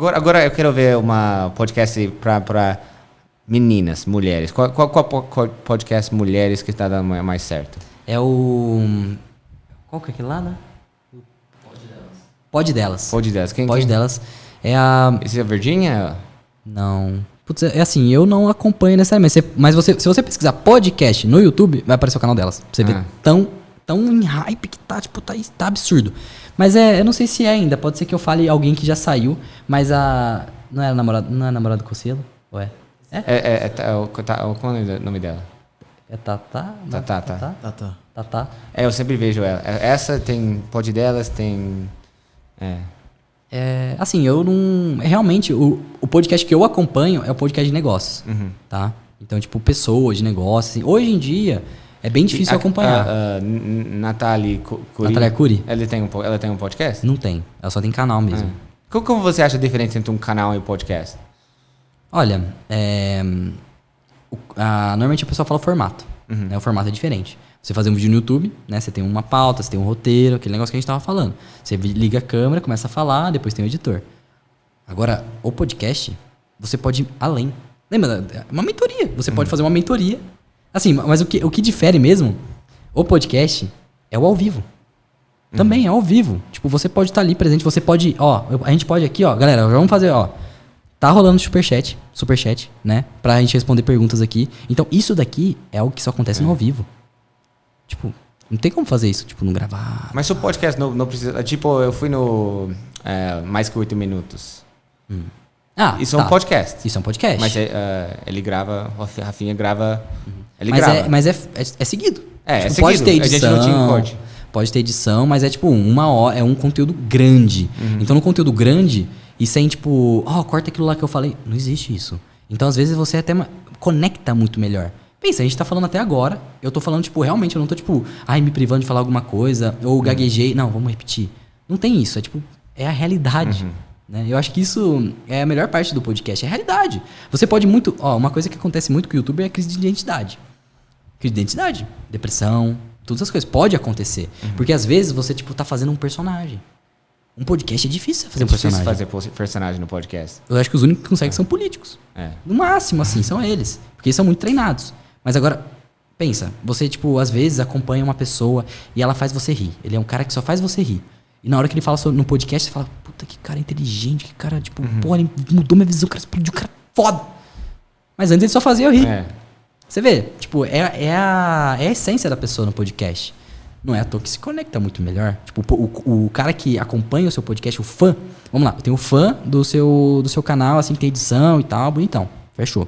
Agora eu quero ver uma podcast para meninas, mulheres. Qual podcast mulheres que está dando mais certo? É o... Qual que é aquele lá, né? Pod Delas. Pod Delas. Pod Delas. É a... Esse é a Virginia? Não. Putz, é assim, eu não acompanho necessariamente. Mas se você pesquisar podcast no YouTube, vai aparecer o canal delas. Pra você ver tão em hype que tá, tipo, tá absurdo. Mas eu não sei se é ainda. Pode ser que eu fale alguém que já saiu, mas a... Não é namorada do Cossielo? Ou é? Qual é o nome dela? É Tatá? Tatá. Eu sempre vejo ela. Essa tem Pod Delas, tem... assim, eu não... Realmente, o podcast que eu acompanho é o podcast de negócios, tá? Então, tipo, pessoas de negócios, assim. Hoje em dia, é bem difícil acompanhar. Natália Curi. Ela tem um podcast? Não tem. Ela só tem canal mesmo. Como você acha a diferença entre um canal e um podcast? Olha, normalmente a pessoa fala o formato. Né? O formato é diferente. Você fazer um vídeo no YouTube, né? Você tem uma pauta, você tem um roteiro, aquele negócio que a gente tava falando. Você liga a câmera, começa a falar, depois tem o editor. Agora, o podcast, você pode ir além. Lembra? Uma mentoria. Você pode fazer uma mentoria. Assim, mas o que difere mesmo, o podcast é o ao vivo. Também é ao vivo. Tipo, você pode estar ali presente, você pode... a gente pode aqui, galera, vamos fazer, tá rolando superchat, né? Pra gente responder perguntas aqui. Então, isso daqui é algo que só acontece no ao vivo. Tipo, não tem como fazer isso, tipo, não gravar. Mas o podcast não precisa... Tipo, eu fui no Mais Que 8 Minutos. Isso é um podcast. Isso é um podcast. Mas ele grava... O Rafinha grava... Ele grava. Mas é seguido. É tipo, seguido. Pode ter edição. A gente não tinha corte. Pode ter edição, mas é tipo 1 hora. É um conteúdo grande. Então, no conteúdo grande, e sem tipo... corta aquilo lá que eu falei. Não existe isso. Então, às vezes, você até conecta muito melhor. Pensa, a gente tá falando até agora, eu tô falando, tipo, realmente, eu não tô, tipo, me privando de falar alguma coisa, ou gaguejei. Não, vamos repetir. Não tem isso, é a realidade. Né? Eu acho que isso é a melhor parte do podcast, é a realidade. Você pode muito... uma coisa que acontece muito com o YouTube é a crise de identidade. Crise de identidade, depressão, todas essas coisas. Pode acontecer. Porque, às vezes, você, tipo, tá fazendo um personagem. Um podcast é difícil fazer um personagem. É difícil fazer personagem no podcast. Eu acho que os únicos que conseguem são políticos. No máximo, assim, são eles. Porque eles são muito treinados. Mas agora, pensa, você, tipo, às vezes acompanha uma pessoa e ela faz você rir. Ele é um cara que só faz você rir. E na hora que ele fala no podcast, você fala, puta, que cara inteligente, que cara, tipo, pô, ele mudou minha visão, o cara explodiu, o cara foda. Mas antes ele só fazia eu rir. Você vê, tipo, é a essência da pessoa no podcast. Não é à toa que se conecta muito melhor. Tipo, o cara que acompanha o seu podcast, o fã, vamos lá, eu tenho o fã do seu canal, assim, que tem edição e tal, bonitão. Fechou.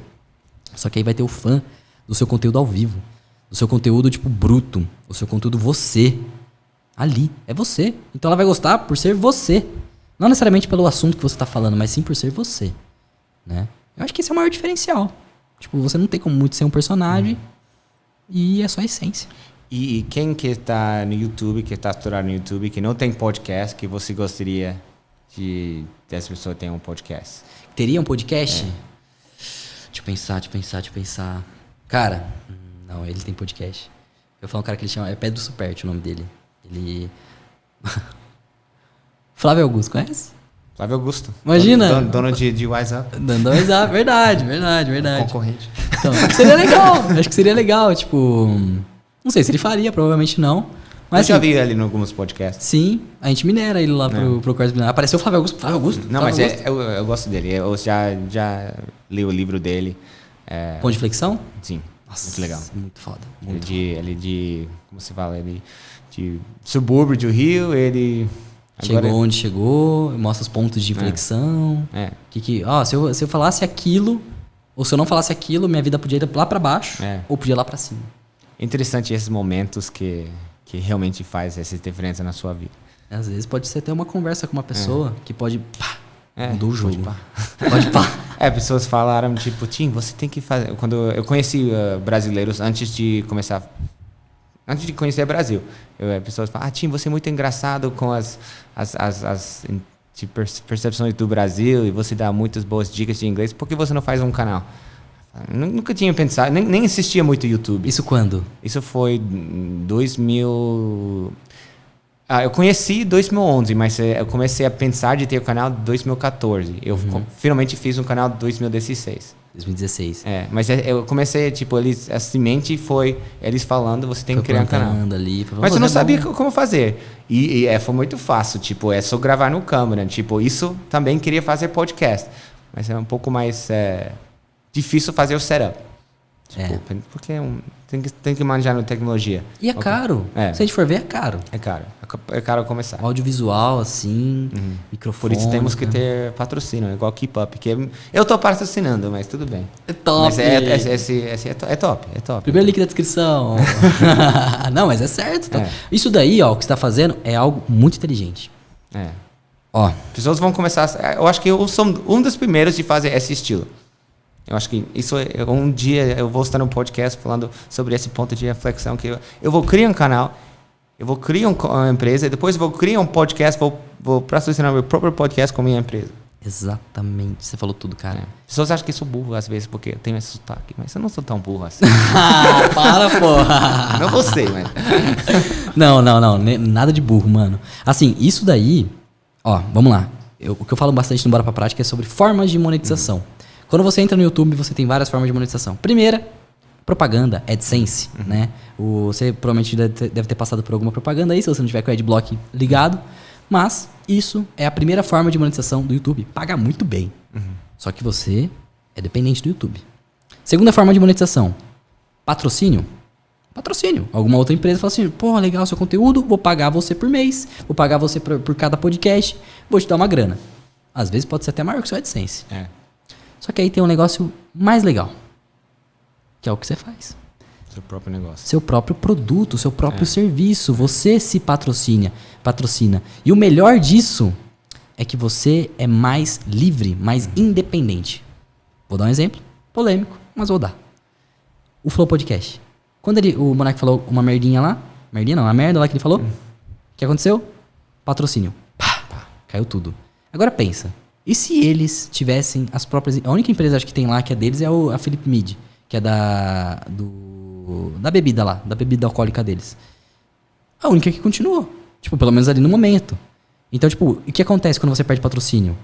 Só que aí vai ter o fã do seu conteúdo ao vivo. Do seu conteúdo, tipo, bruto. Do seu conteúdo você. Ali. É você. Então ela vai gostar por ser você. Não necessariamente pelo assunto que você tá falando, mas sim por ser você. Né? Eu acho que esse é o maior diferencial. Tipo, você não tem como muito ser um personagem. E é só a essência. E quem que tá no YouTube, que tá estourado no YouTube, que não tem podcast, que você gostaria de essa pessoa ter um podcast? Teria um podcast? Deixa eu pensar. Cara, não, ele tem podcast. Eu falo um cara que ele chama... É Pedro Superti o nome dele. Ele... Flávio Augusto, conhece? Flávio Augusto. Imagina. Dono de WhatsApp. Dono do WhatsApp, verdade. Concorrente. Então, seria legal. Acho que seria legal, tipo... Não sei se ele faria, provavelmente não. Mas, eu já vi ele em alguns podcasts. Sim, a gente minera ele lá pro Quartzo Mineral. Apareceu o Flávio Augusto. Não, mas eu gosto dele. Eu já li o livro dele. Ponto de Flexão? Sim. Nossa, muito legal. Muito foda. Ele de... Como se fala? Ele de subúrbio do Rio, ele... Chegou onde chegou, mostra os pontos de inflexão. Se eu falasse aquilo, ou se eu não falasse aquilo, minha vida podia ir lá pra baixo, ou podia ir lá pra cima. Interessante esses momentos que realmente faz essa diferença na sua vida. Às vezes pode ser até uma conversa com uma pessoa que pode... mudou o jogo. Pode pá. Pessoas falaram, tipo, Tim, você tem que fazer... Quando eu conheci brasileiros antes de conhecer o Brasil, pessoas falam, Tim, você é muito engraçado com as percepções do Brasil e você dá muitas boas dicas de inglês, por que você não faz um canal? Nunca tinha pensado, nem assistia muito YouTube. Isso quando? Isso foi em Eu conheci em 2011, mas eu comecei a pensar de ter o canal em 2014. Eu finalmente fiz um canal em 2016. 2016. Mas eu comecei, tipo, a semente foi eles falando, você tem que criar um canal. Ali, mas eu não sabia como fazer. E foi muito fácil, tipo, é só gravar no câmera. Tipo, isso também queria fazer podcast. Mas é um pouco mais difícil fazer o setup. Tipo, porque tem que manjar na tecnologia. E é caro. Se a gente for ver, é caro. É caro começar. Audiovisual, assim, microfone. Por isso temos que ter patrocínio, igual Keep Up. Que eu tô patrocinando, mas tudo bem. É top. Mas esse é top. Primeiro link da descrição. Não, mas é certo. Tá? Isso daí, ó, o que você tá fazendo é algo muito inteligente. Ó. Pessoas vão começar... Eu acho que eu sou um dos primeiros de fazer esse estilo. Eu acho que isso um dia eu vou estar num podcast falando sobre esse ponto de reflexão que eu vou criar um canal, eu vou criar uma empresa e depois eu vou criar um podcast, vou patrocinar meu próprio podcast com a minha empresa. Exatamente, você falou tudo, cara. Pessoas acham que eu sou burro às vezes porque eu tenho esse sotaque, mas eu não sou tão burro assim. Para, porra! Não você, mas... Não, nada de burro, mano. Assim, isso daí, ó, vamos lá. O que eu falo bastante no Bora Pra Prática é sobre formas de monetização. Quando você entra no YouTube, você tem várias formas de monetização. Primeira, propaganda, AdSense, né? Você provavelmente deve ter passado por alguma propaganda aí, se você não tiver com o Adblock ligado. Mas isso é a primeira forma de monetização do YouTube. Paga muito bem. Só que você é dependente do YouTube. Segunda forma de monetização, patrocínio. Patrocínio. Alguma outra empresa fala assim, pô, legal o seu conteúdo, vou pagar você por mês, vou pagar você por cada podcast, vou te dar uma grana. Às vezes pode ser até maior que o seu AdSense. Só que aí tem um negócio mais legal, que é o que você faz. Seu próprio negócio. Seu próprio produto, seu próprio serviço. Você se patrocina. E o melhor disso é que você é mais livre, mais independente. Vou dar um exemplo polêmico, mas vou dar. O Flow Podcast. Quando o Monark falou uma merdinha lá, merdinha não, a merda lá que ele falou, o que aconteceu? Patrocínio. Pá, caiu tudo. Agora pensa. E se eles tivessem as próprias... A única empresa acho que tem lá que é deles é a Philip Mead, que é da bebida lá, da bebida alcoólica deles. A única que continuou. Tipo, pelo menos ali no momento. Então, tipo, o que acontece quando você perde patrocínio?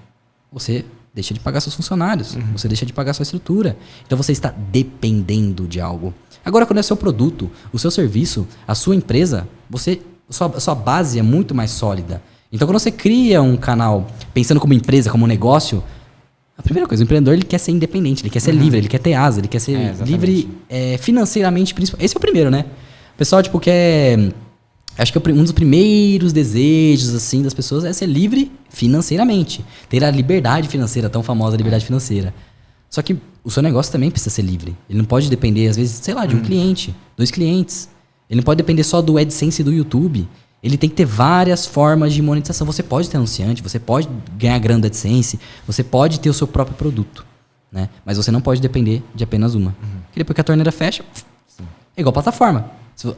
Você deixa de pagar seus funcionários. Você deixa de pagar sua estrutura. Então, você está dependendo de algo. Agora, quando é seu produto, o seu serviço, a sua empresa, sua base é muito mais sólida. Então, quando você cria um canal pensando como empresa, como negócio, a primeira coisa, o empreendedor ele quer ser independente, ele quer ser livre, ele quer ter asa, ele quer ser livre financeiramente, principalmente. Esse é o primeiro, né? O pessoal, tipo, quer... Acho que um dos primeiros desejos, assim, das pessoas é ser livre financeiramente. Ter a liberdade financeira, tão famosa liberdade financeira. Só que o seu negócio também precisa ser livre. Ele não pode depender, às vezes, sei lá, de um cliente, 2 clientes. Ele não pode depender só do AdSense do YouTube. Ele tem que ter várias formas de monetização. Você pode ter anunciante, você pode ganhar grana do AdSense, você pode ter o seu próprio produto, né? Mas você não pode depender de apenas uma. Porque depois que a torneira fecha, é igual plataforma.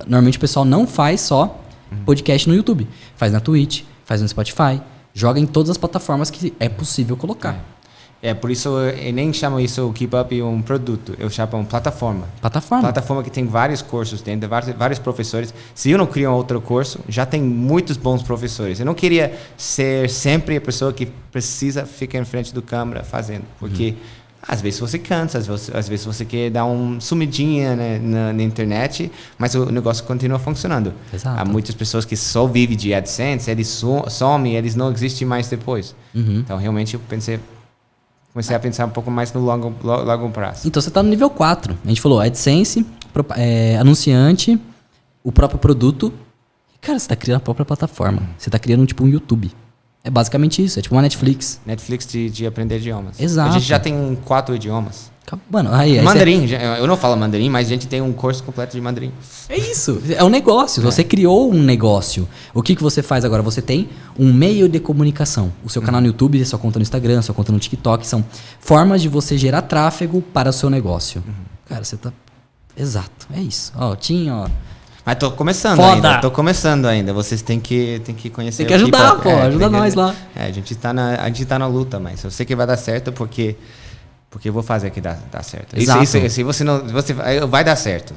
Normalmente o pessoal não faz só podcast no YouTube. Faz na Twitch, faz no Spotify, joga em todas as plataformas que é possível colocar. Por isso eu nem chamo isso o Keep Up um produto, eu chamo uma plataforma. Plataforma que tem vários cursos dentro, vários professores. Se eu não crio um outro curso, já tem muitos bons professores. Eu não queria ser sempre a pessoa que precisa ficar em frente do câmera fazendo, porque às vezes você cansa, às vezes você quer dar uma sumidinha, né, na internet, mas o negócio continua funcionando. Exato. Há muitas pessoas que só vivem de AdSense, eles somem, eles não existem mais depois. Então realmente eu comecei a pensar um pouco mais no longo prazo. Então você está no nível 4. A gente falou AdSense, anunciante, o próprio produto. Cara, você está criando a própria plataforma. Você está criando um YouTube. É basicamente isso. É tipo uma Netflix. Netflix de aprender idiomas. Exato. A gente já tem 4 idiomas. Mano, aí mandarim. Eu não falo mandarim, mas a gente tem um curso completo de mandarim. É isso. É um negócio. Você criou um negócio. O que você faz agora? Você tem um meio de comunicação. O seu canal no YouTube, sua conta no Instagram, sua conta no TikTok. São formas de você gerar tráfego para o seu negócio. Cara, você tá... Exato. É isso. Ó, Mas tô começando ainda. Vocês têm que conhecer. Tem que ajudar, ajuda nós lá. A gente tá na luta, mas eu sei que vai dar certo porque eu vou fazer aqui dar certo. Exato. Se você não, vai dar certo.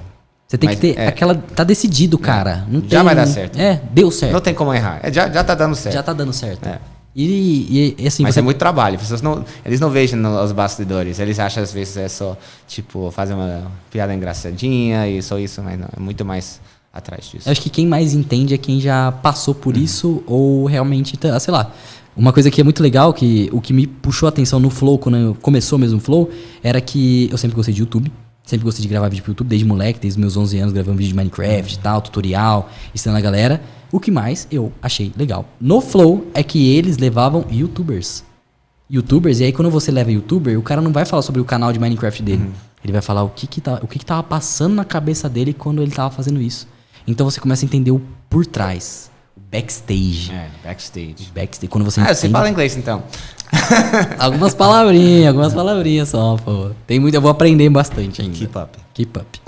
Você tem que ter aquela... Tá decidido, cara. Não já vai dar certo. Deu certo. Não tem como errar. Já tá dando certo. Já tá dando certo. E assim, mas é muito trabalho. Pessoas eles não vejam os bastidores. Eles acham, às vezes, é só, tipo, fazer uma piada engraçadinha e só isso, mas não. É muito mais atrás disso. Eu acho que quem mais entende é quem já passou por isso ou realmente, sei lá. Uma coisa que é muito legal, que o que me puxou a atenção no Flow, quando começou mesmo o Flow, era que eu sempre gostei de YouTube. Sempre gostei de gravar vídeo pro YouTube, desde moleque, desde meus 11 anos, gravando vídeo de Minecraft e tal, tutorial, ensinando a galera. O que mais eu achei legal no Flow é que eles levavam YouTubers. E aí quando você leva YouTuber, o cara não vai falar sobre o canal de Minecraft dele. Ele vai falar o que tava passando na cabeça dele quando ele tava fazendo isso. Então você começa a entender o por trás. O backstage. Backstage. Quando você você fala inglês então. Algumas palavrinhas só, pô. Tem muito, eu vou aprender bastante ainda. Keep up. Keep up.